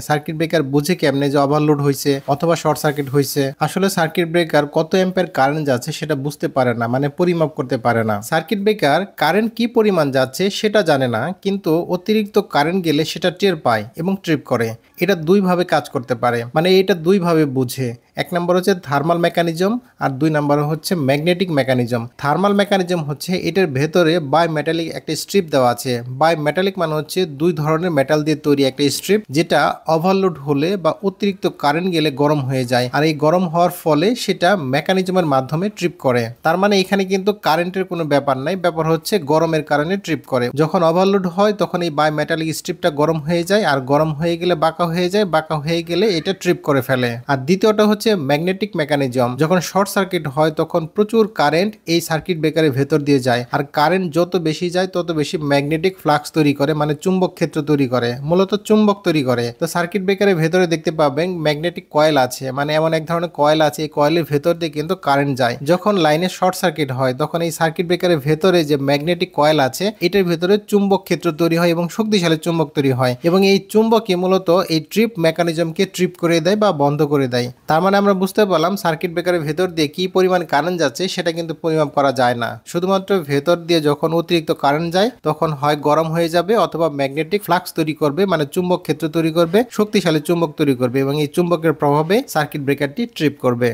Circuit breaker বুঝে কেমনে যে ওভারলোড হয়েছে অথবা শর্ট সার্কিট হয়েছে? আসলে সার্কিট ব্রেকার কত অ্যাম্পিয়ার কারেন্ট যাচ্ছে সেটা বুঝতে পারে না, মানে পরিমাপ করতে পারে না। সার্কিট ব্রেকার কারেন্ট কি পরিমাণ যাচ্ছে সেটা জানে না, কিন্তু অতিরিক্ত কারেন্ট গেলে সেটা টের পায় এবং ট্রিপ করে। এটা দুইভাবে কাজ করতে পারে, মানে এটা দুইভাবে বুঝে। এক নম্বর হচ্ছে থার্মাল মেকানিজম, আর দুই নম্বর হচ্ছে ম্যাগনেটিক মেকানিজম। থার্মাল মেকানিজম হচ্ছে এটার ভেতরে বাই মেটালিক একটা স্ট্রিপ দেওয়া আছে। বাই মেটালিক মানে হচ্ছে দুই ধরনের মেটাল দিয়ে তৈরি একটা স্ট্রিপ, যেটা ওভারলোড হলে বা অতিরিক্ত কারেন্ট গেলে গরম হয়ে যায়, আর এই গরম হওয়ার ফলে সেটা মেকানিজমের মাধ্যমে ট্রিপ করে। তার মানে এখানে কিন্তু কারেন্টের কোনো ব্যাপার নাই, ব্যাপার হচ্ছে গরমের কারণে ট্রিপ করে। যখন ওভারলোড হয় তখন এই বাই মেটালিক স্ট্রিপটা গরম হয়ে যায়, আর গরম হয়ে গেলে বাঁকা হয়ে যায়, বাঁকা হয়ে গেলে এটা ট্রিপ করে ফেলে। আর দ্বিতীয়টা হচ্ছে ম্যাগনেটিক মেকানিজম। যখন শর্ট সার্কিট হয় তখন প্রচুর কারেন্ট এই সার্কিট ব্রেকারের ভেতর দিয়ে যায়, আর কারেন্ট যত বেশি যায় তত বেশি ম্যাগনেটিক ফ্লাক্স তৈরি করে, মানে চুম্বক ক্ষেত্র তৈরি করে, মূলত চুম্বক তৈরি করে। তো সার্কিট ব্রেকারের ভেতরে দেখতে পাবেন ম্যাগনেটিক কয়েল আছে, মানে এমন এক ধরনের কয়েল আছে, এই কয়েলের ভেতর দিয়ে কিন্তু কারেন্ট যায়। যখন লাইনে শর্ট সার্কিট হয় তখন এই সার্কিট ব্রেকারের ভেতরে যে ম্যাগনেটিক কয়েল আছে এটার ভেতরে চুম্বক ক্ষেত্র তৈরি হয় এবং শক্তিশালী চুম্বক তৈরি হয়, এবং এই চুম্বকই মূলত এই ট্রিপ মেকানিজমকে ট্রিপ করে দেয় বা বন্ধ করে দেয়। তার মানে আমরা বুঝতে পারলাম সার্কিট ব্রেকারের ভেতর দিয়ে কি পরিমাণ কারেন্ট যাচ্ছে সেটা কিন্তু পরিমাপ করা যায় না। শুধুমাত্র ভেতর দিয়ে যখন অতিরিক্ত কারেন্ট যায় তখন হয় গরম হয়ে যাবে অথবা ম্যাগনেটিক ফ্লাক্স তৈরি করবে, মানে চুম্বক ক্ষেত্র তৈরি করবে, শক্তিশালী চুম্বক তৈরি করবে, এবং এই চুম্বকের প্রভাবে সার্কিট ব্রেকারটি ট্রিপ করবে।